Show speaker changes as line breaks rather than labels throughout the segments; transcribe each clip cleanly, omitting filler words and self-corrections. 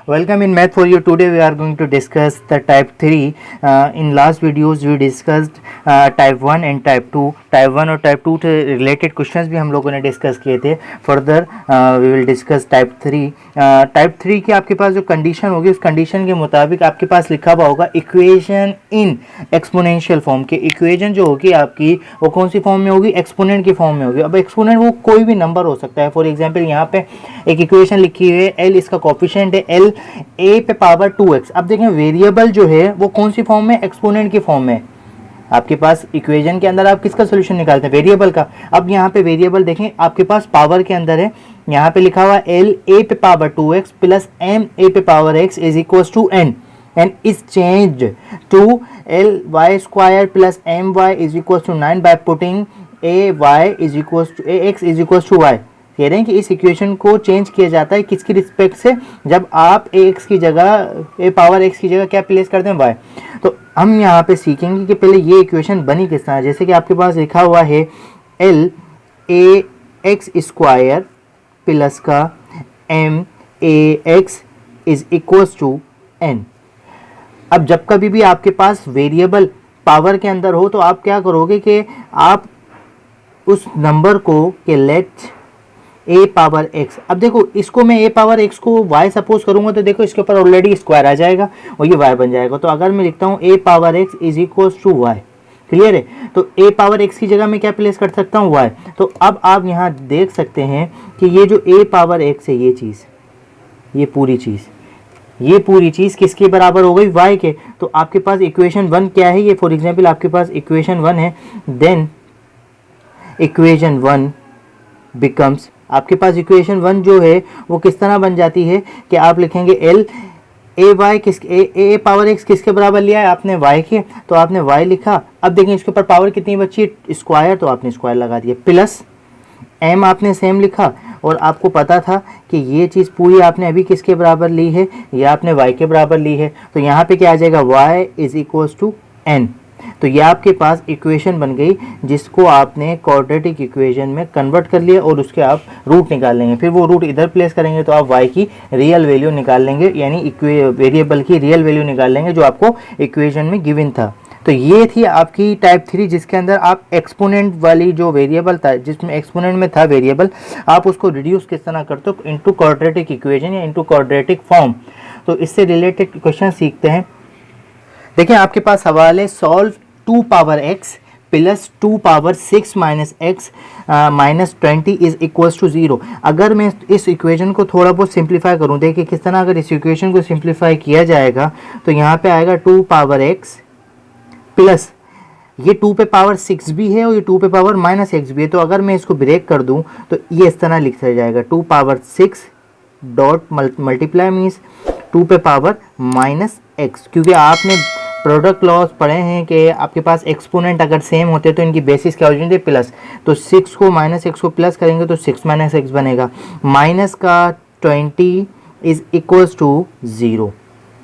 Welcome in Math for You. Today we are going to discuss the type 3. In last videos we discussed type 1 and type 2. Type 1 और type 2 से related questions भी हम लोगों ने discuss किए थे. Further we will discuss type 3. Type 3 की आपके पास जो condition होगी उस condition के मुताबिक आपके पास लिखा हुआ होगा equation in exponential form. कि equation जो होगी आपकी वो कौन सी फॉर्म में होगी, एक्सपोनेंट की फॉर्म में होगी. अब एक्सपोनेंट वो कोई भी नंबर हो सकता है. फॉर एग्जांपल यहाँ पे एक इक्वेशन लिखी हुई है, एल इसका कोफिशिएंट है, एल ए पे पावर 2x. अब देखें वेरिएबल जो है वो कौन सी फॉर्म में, एक्सपोनेंट की फॉर्म में. आपके पास इक्वेशन के अंदर आप किसका सोल्यूशन निकालते हैं, वेरिएबल का. अब यहाँ पे वेरिएबल देखें आपके पास पावर के अंदर है, यहाँ पे लिखा हुआ एल ए पे power 2x plus M A पे power x is equal to N. and is changed to ly square plus my is equals to 9 by putting ay is equals to ax is equals to y. कह रहे हैं कि इस equation को change किया जाता है किसकी रिस्पेक्ट से, जब आप ax की जगह a पावर x की जगह क्या प्लेस करते हैं, y. तो हम यहाँ पे सीखेंगे कि पहले ये इक्वेशन बनी किस तरह. जैसे कि आपके पास लिखा हुआ है L A X square plus का M A X is equals to N. अब जब कभी भी आपके पास वेरिएबल पावर के अंदर हो तो आप क्या करोगे कि आप उस नंबर को कि लेट ए पावर एक्स. अब देखो इसको मैं ए पावर एक्स को वाई सपोज करूंगा तो देखो इसके ऊपर ऑलरेडी स्क्वायर आ जाएगा और ये वाई बन जाएगा. तो अगर मैं लिखता हूँ A power X is equal to Y, clear है. तो ए पावर एक्स की जगह मैं क्या प्लेस कर सकता हूँ, वाई. तो अब आप यहाँ देख सकते हैं कि ये जो ए पावर एक्स है ये चीज़, ये पूरी चीज़ किसके बराबर हो गई, y के. तो आपके पास इक्वेशन 1 क्या है, ये फॉर एग्जांपल आपके पास इक्वेशन 1 है. देन इक्वेशन 1 बिकम्स, आपके पास इक्वेशन 1 जो है वो किस तरह बन जाती है कि आप लिखेंगे L A Y A power X किसके बराबर लिया है आपने, y के. तो आपने y लिखा. अब देखें इसके ऊपर पावर कितनी बची है, स्क्वायर, तो आपने स्क्वायर लगा दिया. प्लस m आपने सेम लिखा और आपको पता था कि ये चीज़ पूरी आपने अभी किसके बराबर ली है, ये आपने y के बराबर ली है. तो यहाँ पे क्या आ जाएगा, y is equals to n. तो ये आपके पास इक्वेशन बन गई जिसको आपने क्वाड्रेटिक इक्वेशन में कन्वर्ट कर लिया और उसके आप रूट निकाल लेंगे. फिर वो रूट इधर प्लेस करेंगे तो आप y की रियल वैल्यू निकाल लेंगे, यानी वेरिएबल की रियल वैल्यू निकाल लेंगे जो आपको इक्वेशन में गिवन था. तो ये थी आपकी टाइप 3 जिसके अंदर आप एक्सपोनेंट वाली जो वेरिएबल था, जिसमें एक्सपोनेंट में था वेरिएबल, आप उसको रिड्यूस किस तरह करते हो इनटू क्वाड्रेटिक इक्वेशन या इनटू क्वाड्रेटिक फॉर्म. तो इससे रिलेटेड क्वेश्चन सीखते हैं. देखिए आपके पास सवाल है solve 2 power x plus 2 power 6 minus X minus 20 is equals to 0. अगर मैं इस इक्वेशन को थोड़ा बहुत सिंप्लीफाई करूं, देखिए किस तरह अगर इस इक्वेशन को सिंप्लीफाई किया जाएगा तो यहाँ पे आएगा 2 पावर x प्लस ये 2 पे पावर 6 भी है और ये 2 पे पावर माइनस एक्स भी है. तो अगर मैं इसको ब्रेक कर दूं तो ये इस तरह लिखा जाएगा 2 पावर 6 डॉट मल्टीप्लाई मीन्स 2 पे पावर माइनस एक्स. क्योंकि आपने प्रोडक्ट लॉज पढ़े हैं कि आपके पास एक्सपोनेंट अगर सेम होते तो इनकी बेसिस क्या हो जाती है, प्लस. तो 6 को माइनस एक्स को प्लस करेंगे तो 6 माइनस एक्स बनेगा. माइनस का 20 is equals to 0.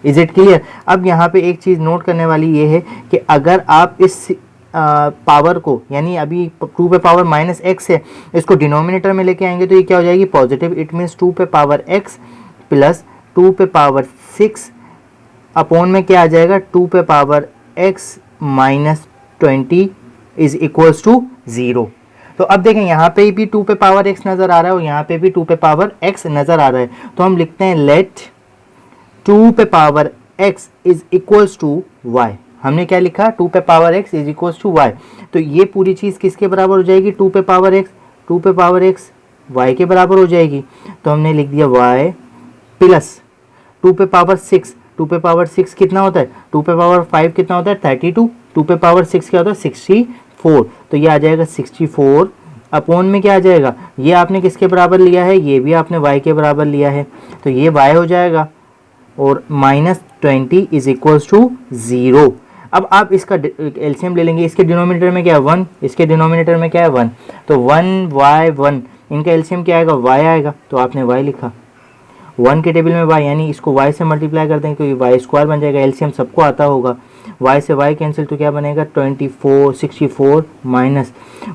Is it clear. अब यहाँ पे एक चीज़ नोट करने वाली ये है कि अगर आप इस पावर को, यानी अभी 2 पे पावर माइनस एक्स है, इसको डिनोमिनेटर में लेके आएंगे तो ये क्या हो जाएगी, पॉजिटिव. इट मीन्स 2 पे पावर एक्स प्लस 2 पे पावर 6 अपॉन में क्या आ जाएगा, 2 पे power X minus 20 is equals to 0. तो अब देखें यहाँ पे भी 2 पे पावर एक्स नज़र आ रहा है और यहाँ पे भी 2 पे पावर एक्स नज़र आ रहा है. तो हम लिखते हैं लेट 2 पे power x is equals to y. हमने क्या लिखा, 2 पे power x is equals to y. तो ये पूरी चीज़ किसके बराबर हो जाएगी, 2 पे पावर x y के बराबर हो जाएगी. तो हमने लिख दिया y प्लस 2 पे पावर 6. 2 पे पावर 6 कितना होता है, 2 पे पावर 5 कितना होता है, 32. 2 पे पावर 6 क्या होता है, 64. तो ये आ जाएगा 64 अपॉन में क्या आ जाएगा, ये आपने किसके बराबर लिया है, ये भी आपने y के बराबर लिया है. तो ये y हो जाएगा और माइनस 20 इज इक्वल्स टू 0. अब आप इसका एलसीएम ले लेंगे. इसके डिनोमिनेटर में क्या है 1, इसके डिनोमिनेटर में क्या है 1. तो 1 इनका एलसीएम क्या आएगा, y आएगा. तो आपने y लिखा. 1 के टेबल में y, यानी इसको y से मल्टीप्लाई करते हैं क्योंकि y स्क्वायर बन जाएगा. एलसीएम सबको आता होगा. y से y कैंसिल तो क्या बनेगा 64 माइनस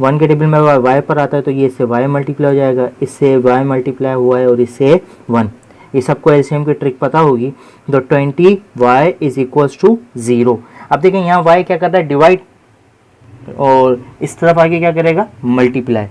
1 के टेबल में y पर आता है तो ये इससे y मल्टीप्लाई हो जाएगा. इससे y मल्टीप्लाई हुआ है और इससे 1. ये सबको एलसीएम की ट्रिक पता होगी। तो 20y इज इक्वल्स टू 0। अब देखें यहाँ y क्या करता है, डिवाइड, और इस तरफ आगे क्या करेगा, मल्टीप्लाई।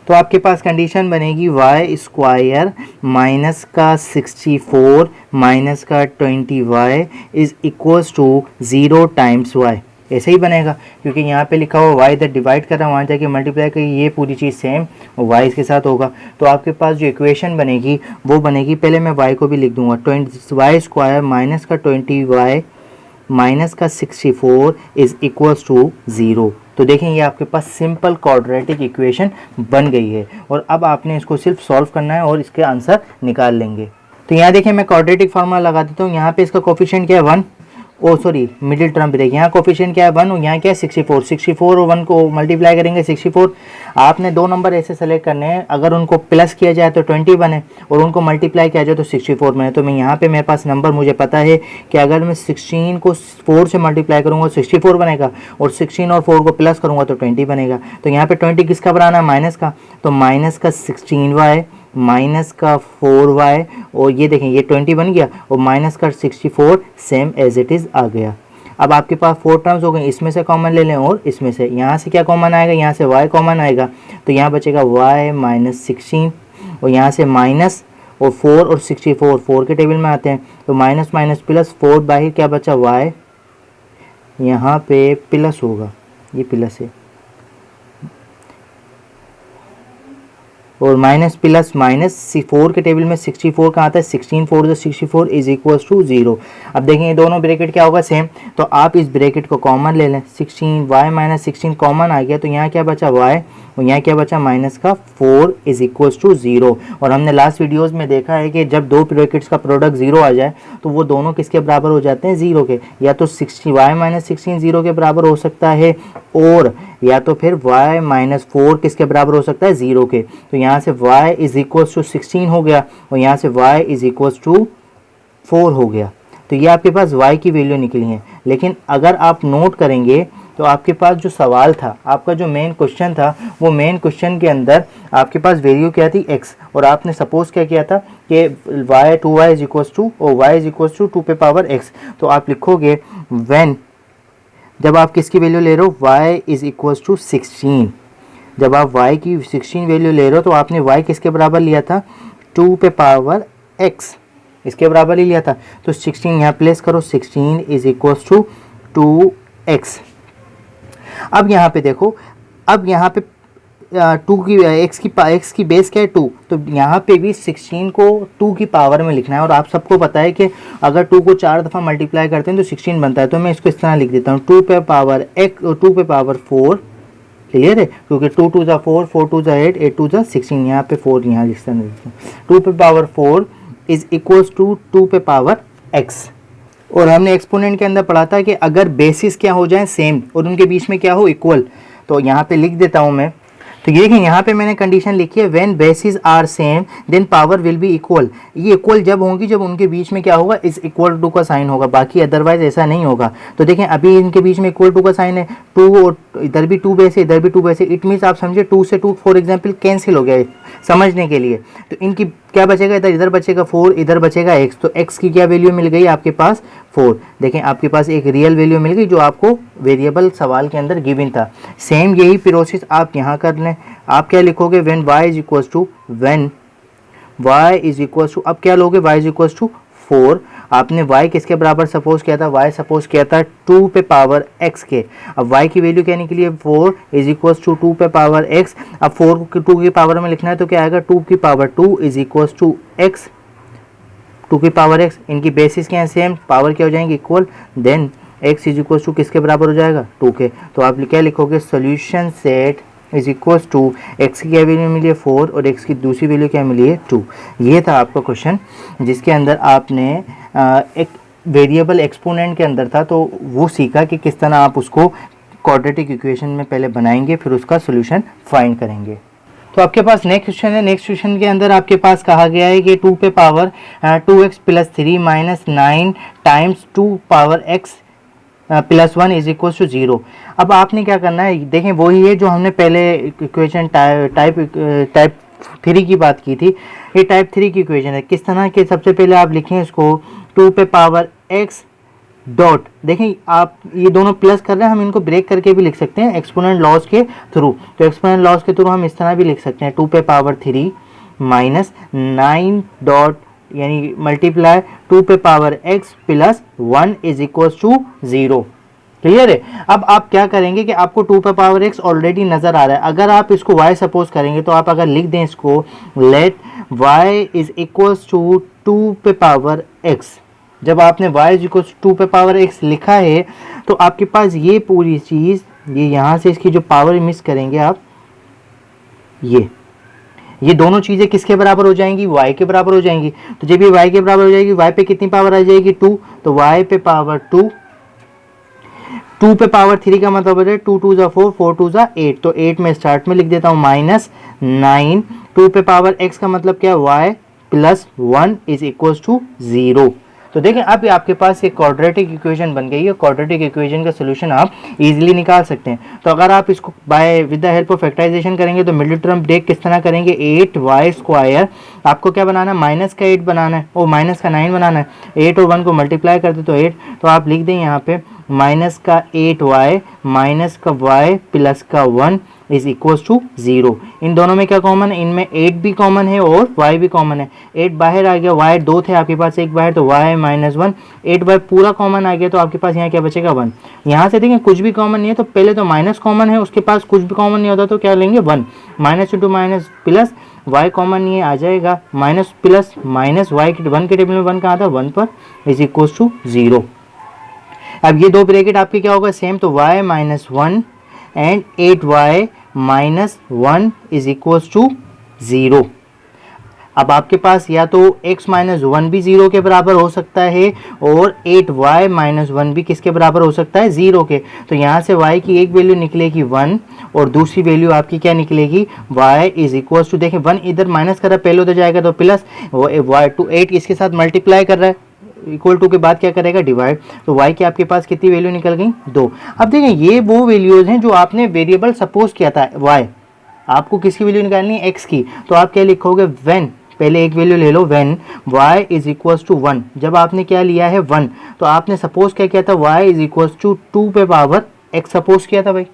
तो आपके पास कंडीशन बनेगी y स्क्वायर माइनस का 64 माइनस का 20y is equals to 0 times y। ऐसे ही बनेगा क्योंकि यहाँ पे लिखा हुआ y इधर डिवाइड कर रहा है, वहाँ जाके मल्टीप्लाई करिए, ये पूरी चीज़ सेम y इसके साथ होगा। तो आपके पास जो इक्वेशन बनेगी वो बनेगी, पहले मैं y को भी लिख दूंगा, y स्क्वायर माइनस का 20y माइनस का 64 इज इक्वल्स टू 0। तो देखें ये आपके पास सिंपल क्वाड्रेटिक इक्वेशन बन गई है, और अब आपने इसको सिर्फ सॉल्व करना है और इसके आंसर निकाल लेंगे। तो यहाँ देखें मैं क्वाड्रेटिक फार्मूला लगा देता हूँ। यहाँ पे इसका कोफिशिएंट क्या है 1, मिडिल टर्म पे देखिए, यहाँ कोफिशिएंट क्या है 1 और यहाँ क्या है 64। 64 और 1 को मल्टीप्लाई करेंगे 64। आपने दो नंबर ऐसे सेलेक्ट करने हैं, अगर उनको प्लस किया जाए तो 20 बने और उनको मल्टीप्लाई किया जाए तो 64 बने। तो मैं यहाँ पे मेरे पास नंबर मुझे पता है कि अगर मैं 16 को 4 से मल्टीप्लाई करूँगा 64 बनेगा, और 16 और 4 को प्लस करूँगा तो 20 बनेगा। तो यहाँ पे 20 किसका बनाना है, माइनस का, तो माइनस का 16y माइनस का 4y, और ये देखें ये 20 बन गया, और माइनस का 64 सेम एज इट इज़ आ गया। अब आपके पास 4 टर्म्स हो गए, इसमें से कॉमन ले लें और इसमें से, यहाँ से क्या कॉमन आएगा, यहाँ से y कॉमन आएगा, तो यहाँ बचेगा y माइनस 16, और यहाँ से माइनस और 4 और 64 4 के टेबल में आते हैं, तो माइनस माइनस प्लस 4 बाहर क्या बचा y, यहाँ पे प्लस होगा, ये प्लस है, और माइनस प्लस माइनस 4 के टेबल में 64 का आता है, 16 4 जो 64 इज इक्वल्स टू 0। अब देखें ये दोनों ब्रैकेट क्या होगा, सेम, तो आप इस ब्रैकेट को कॉमन ले लें, 16 y माइनस 16 कॉमन आ गया, तो यहाँ क्या बचा y, और यहाँ क्या बचा माइनस का 4 इज इक्वल्स टू 0। और हमने लास्ट वीडियोज़ में देखा है कि जब दो ब्रैकेट्स का प्रोडक्ट 0 आ जाए तो वो दोनों किसके बराबर हो जाते हैं, 0 के, या तो 60 y माइनस 16 0 के बराबर हो सकता है, और या तो फिर y माइनस 4 किसके बराबर हो सकता है, 0 के। तो यहाँ से y इज इक्वल्स टू 16 हो गया, और यहाँ से y इज इक्वल्स टू 4 हो गया। तो ये आपके पास y की वैल्यू निकली है। लेकिन अगर आप नोट करेंगे तो आपके पास जो सवाल था, आपका जो मेन क्वेश्चन था, वो मेन क्वेश्चन के अंदर आपके पास वैल्यू क्या थी, x, और आपने सपोज क्या किया था कि y 2y is equals to, और y इज इक्वल्स टू 2 पे पावर x। तो आप लिखोगे व्हेन, जब आप किसकी वैल्यू ले रहे हो, y इज इक्वल्स टू 16, जब आप y की 16 वैल्यू ले रहे हो तो आपने y किसके बराबर लिया था, 2 पे पावर x, इसके बराबर ही लिया था। तो 16 यहाँ प्लेस करो, 16 इज इक्वल्स टू 2x। अब यहाँ पे देखो, अब यहाँ पे 2 की x की बेस क्या है 2, तो यहाँ पे भी 16 को 2 की पावर में लिखना है। और आप सबको पता है कि अगर 2 को 4 दफ़ा मल्टीप्लाई करते हैं तो 16 बनता है। तो मैं इसको इस तरह लिख देता हूँ, 2 पे पावर 4, क्लियर है, क्योंकि 2 2 जा 4, 4 2 जा 8, 8 2 जा 16, यहाँ पे 4 यहाँ लिखता हूँ, 2 पे पावर 4 इज इक्वल्स टू 2 पे पावर x। और हमने एक्सपोनेंट के अंदर पढ़ा था कि अगर बेसिस क्या हो जाए सेम और उनके बीच में क्या हो इक्वल, तो यहाँ पे लिख देता हूँ मैं। तो ये देखिए यहाँ पे मैंने कंडीशन लिखी है, when basis are same then power will be equal. ये इक्वल जब होंगी जब उनके बीच में क्या होगा, इज इक्वल टू का साइन होगा, बाकी अदरवाइज ऐसा नहीं होगा। तो देखें अभी इनके बीच में इक्वल टू का साइन है, 2 और इधर भी 2 बेस है, इधर भी 2 बेस है, इट मीन्स आप समझे 2 से 2 फॉर एग्जाम्पल कैंसिल हो गया समझने के लिए। तो इनकी क्या बचेगा, इधर बचेगा 4, इधर बचेगा x। तो x की क्या वैल्यू मिल गई आपके पास 4। देखें आपके पास एक रियल वैल्यू मिल गई जो आपको वेरिएबल सवाल के अंदर गिवन था। सेम यही प्रोसेस आप यहाँ कर लें। आप क्या लिखोगे, when y is equals to, अब क्या लोगे, y इज इक्वल्स टू 4। आपने y किसके बराबर सपोज किया था, y सपोज किया था 2 पे पावर x के। अब y की वैल्यू क्या निकली है, 4 इज इक्वल्स टू 2 पे पावर x। अब 4 को 2 की पावर में लिखना है तो क्या आएगा, 2 की power 2 is equals to x, 2 की पावर x। इनकी बेसिस क्या है सेम, पावर क्या हो जाएंगे equal, then x is equals to किसके बराबर हो जाएगा, 2 के। तो आप क्या लिखोगे, solution set is equals to x की क्या वैल्यू मिली है 4 और x की दूसरी वैल्यू क्या मिली है 2। ये था आपका क्वेश्चन जिसके अंदर आपने एक वेरिएबल एक्सपोनेंट के अंदर था, तो वो सीखा कि किस तरह आप उसको क्वाड्रेटिक इक्वेशन में पहले बनाएंगे फिर उसका सोल्यूशन फाइंड करेंगे। तो आपके पास नेक्स्ट क्वेश्चन है। नेक्स्ट क्वेश्चन के अंदर आपके पास कहा गया है कि 2 पे power 2x plus 3 minus 9 times 2 power x plus 1 is equal to 0। अब आपने क्या करना है, देखें वही है जो हमने पहले इक्वेशन टाइप 3 की बात की थी, ये टाइप 3 की इक्वेशन है। किस तरह के, सबसे पहले आप लिखें इसको 2 पे पावर x डॉट, देखें आप ये दोनों प्लस कर रहे हैं, हम इनको ब्रेक करके भी लिख सकते हैं एक्सपोनेंट लॉज के थ्रू। तो एक्सपोनेंट लॉज के थ्रू हम इस तरह भी लिख सकते हैं 2 पे पावर 3 माइनस 9 डॉट यानी मल्टीप्लाई 2 पे power x plus 1 is equal to 0। Clear है। अब आप क्या करेंगे कि आपको 2 पे पावर x ऑलरेडी नजर आ रहा है, अगर आप इसको y सपोज करेंगे तो आप अगर लिख दें इसको let y is equal to 2 पे पावर x। जब आपने y इज इक्वल टू 2 पे पावर x लिखा है तो आपके पास ये पूरी चीज, ये यहाँ से इसकी जो पावर मिस करेंगे आप, ये दोनों चीजें किसके बराबर हो जाएंगी, y के बराबर हो जाएंगी। तो जब ये y के बराबर हो जाएगी, y पे कितनी पावर आ जाएगी 2, तो y पे पावर 2 पे पावर 3 का मतलब है 2 2 4 4 2 8, तो 8 में स्टार्ट में लिख देता हूँ माइनस 9। 2 पे पावर x का मतलब क्या है y plus 1 is equal to 0। तो देखें अब आपके पास एक क्वाड्रेटिक इक्वेशन बन गई है। क्वाड्रेटिक इक्वेशन का सोल्यूशन आप इजीली निकाल सकते हैं। तो अगर आप इसको by with the help of factorization करेंगे तो मिडिल टर्म ब्रेक किस तरह करेंगे, 8y स्क्वायर, आपको क्या बनाना है, माइनस का 8 बनाना है और माइनस का 9 बनाना है। 8 और 1 को मल्टीप्लाई करते तो 8, तो आप लिख दें यहाँ पे माइनस का 8y माइनस का y प्लस का 1 इज इक्वल टू 0। इन दोनों में क्या कॉमन है, इनमें 8 भी कॉमन है और y भी कॉमन है। 8 बाहर आ गया, y 2 थे आपके पास, एक बाहर, तो y माइनस 1, 8y पूरा कॉमन आ गया, तो आपके पास यहाँ क्या बचेगा 1। यहाँ से देखें कुछ भी कॉमन नहीं है, तो पहले तो माइनस कॉमन है, उसके पास कुछ भी कॉमन नहीं होता तो क्या लेंगे 1, minus into minus plus, y common नहीं है आ जाएगा माइनस प्लस माइनस, y 1 के टेबल में 1 कहाँ था 1 पर, इज इक्वल टू 0। अब ये दो ब्रैकेट आपके क्या होगा सेम, तो y minus 1 and 8y minus 1 is equal to 0। अब आपके पास या तो x माइनस 1 भी 0 के बराबर हो सकता है और 8y माइनस 1 भी किसके बराबर हो सकता है 0 के। तो यहाँ से y की एक वैल्यू निकलेगी 1 और दूसरी वैल्यू आपकी क्या निकलेगी, y इज इक्वल टू, देखें 1 इधर माइनस कर रहा है, पहले तो जाएगा तो प्लस, y टू 8 इसके साथ मल्टीप्लाई कर रहा है, इक्वल टू के बाद क्या करेगा डिवाइड, तो y की आपके पास कितनी वैल्यू निकल गई 2। अब देखें ये वो वैल्यूज हैं जो आपने वेरिएबल सपोज किया था y, आपको किसकी वैल्यू निकालनी है x की, तो आप क्या लिखोगे व्हेन, पहले एक वैल्यू ले लो when y is equal to 1। जब आपने क्या लिया है 1 तो आपने सपोज क्या किया था y इज इक्वल टू 2 पे पावर x सपोज किया था भाई।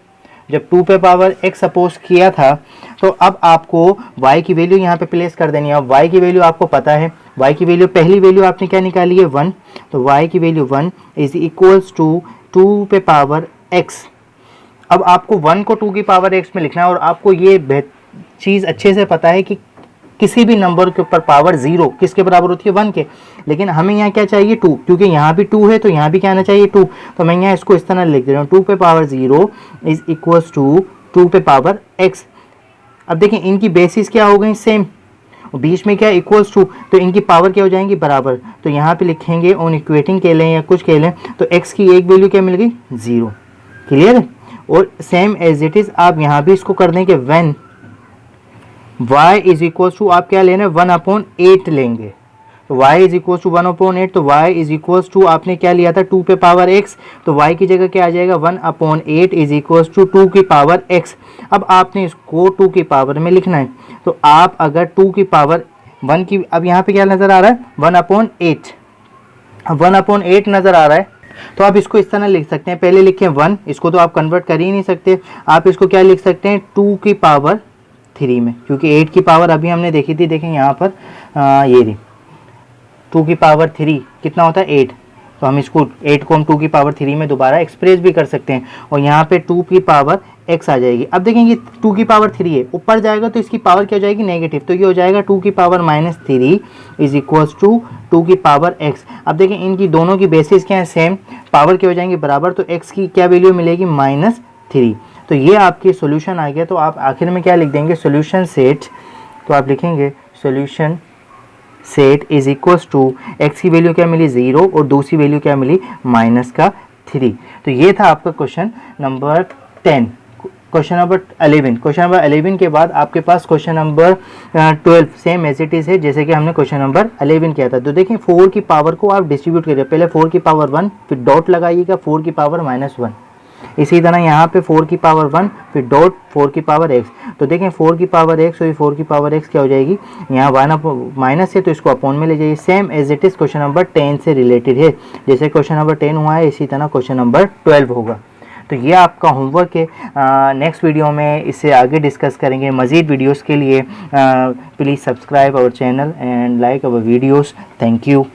जब 2 पे पावर x सपोज किया था तो अब आपको y की वैल्यू यहाँ पे प्लेस कर देनी है। अब y की वैल्यू आपको पता है, y की वैल्यू पहली वैल्यू आपने क्या निकाली है 1, तो y की वैल्यू 1 इज इक्वल्स टू 2 पे पावर x। अब आपको 1 को 2 की पावर x में लिखना है और आपको ये चीज़ अच्छे से पता है कि किसी भी नंबर के ऊपर पावर 0 किसके बराबर होती है 1 के, लेकिन हमें यहाँ क्या चाहिए 2, क्योंकि यहाँ भी 2 है तो यहाँ भी क्या आना चाहिए 2, तो मैं यहाँ इसको इस तरह लिख दे रहा हूँ 2 पे पावर 0 इज इक्वल्स टू 2 पे पावर x। अब देखें इनकी बेसिस क्या हो गई सेम, बीच में क्या इक्वल्स टू, तो इनकी पावर क्या हो जाएंगी बराबर, तो यहाँ पे लिखेंगे ऑन इक्वेटिंग के लें या कुछ के लें तो x की एक वैल्यू क्या मिल गई 0। क्लियर है। और सेम एज इट इज़ आप यहाँ भी इसको कर दें कि when y is equal to, आप क्या लेना है 1/8 लेंगे, तो y इज इक्वल टू 1/8, तो y इज इक्वल टू आपने क्या लिया था 2 पे पावर x, तो y की जगह क्या आ जाएगा 1/8 इज इक्वल टू 2 की पावर x। अब आपने इसको 2 की पावर में लिखना है, तो आप अगर 2 की पावर 1 की, अब यहाँ पे क्या नज़र आ रहा है 1/8, 1/8 नज़र आ रहा है, तो आप इसको इस तरह लिख सकते हैं, पहले लिखें 1, इसको तो आप कन्वर्ट कर ही नहीं सकते, आप इसको क्या लिख सकते हैं 2 की पावर 3 में, क्योंकि 8 की पावर अभी हमने देखी थी, देखें यहाँ पर ये रही 2 की पावर 3 कितना होता है 8, तो हम इसको 8 को हम 2 की पावर 3 में दोबारा एक्सप्रेस भी कर सकते हैं और यहाँ पे 2 की पावर x आ जाएगी। अब देखें ये 2 की पावर 3 है, ऊपर जाएगा तो इसकी पावर क्या हो जाएगी नेगेटिव, तो ये हो जाएगा 2 की पावर -3 इज इक्वल्स टू 2 की पावर x। अब देखें इनकी दोनों की बेसिस क्या है सेम, पावर क्या हो जाएंगी बराबर, तो x की क्या वैल्यू मिलेगी -3। तो ये आपकी सॉल्यूशन आ गया। तो आप आखिर में क्या लिख देंगे सॉल्यूशन सेट, तो आप लिखेंगे solution set is equals to x की वैल्यू क्या मिली 0 और दूसरी वैल्यू क्या मिली -3। तो ये था आपका question number 10। Question number 11, question number 11 के बाद आपके पास question number 12 same as it is है जैसे कि हमने क्वेश्चन नंबर 11 किया था। तो देखें 4 की पावर को आप डिस्ट्रीब्यूट करिए, पहले 4 की पावर 1 फिर डॉट लगाइएगा 4 की पावर -1, इसी तरह यहाँ पे 4 की पावर 1 फिर डॉट 4 की पावर x। तो देखें 4 की पावर x और 4 की पावर x क्या हो जाएगी, यहाँ 1 माइनस है तो इसको अपॉन में ले जाइए। Same as it is question number 10 से रिलेटेड है, जैसे क्वेश्चन नंबर 10 हुआ है इसी तरह क्वेश्चन नंबर 12 होगा। तो ये आपका होमवर्क है। नेक्स्ट वीडियो में इससे आगे डिस्कस करेंगे। मज़ीद वीडियोस के लिए please subscribe our channel and like our videos. Thank you.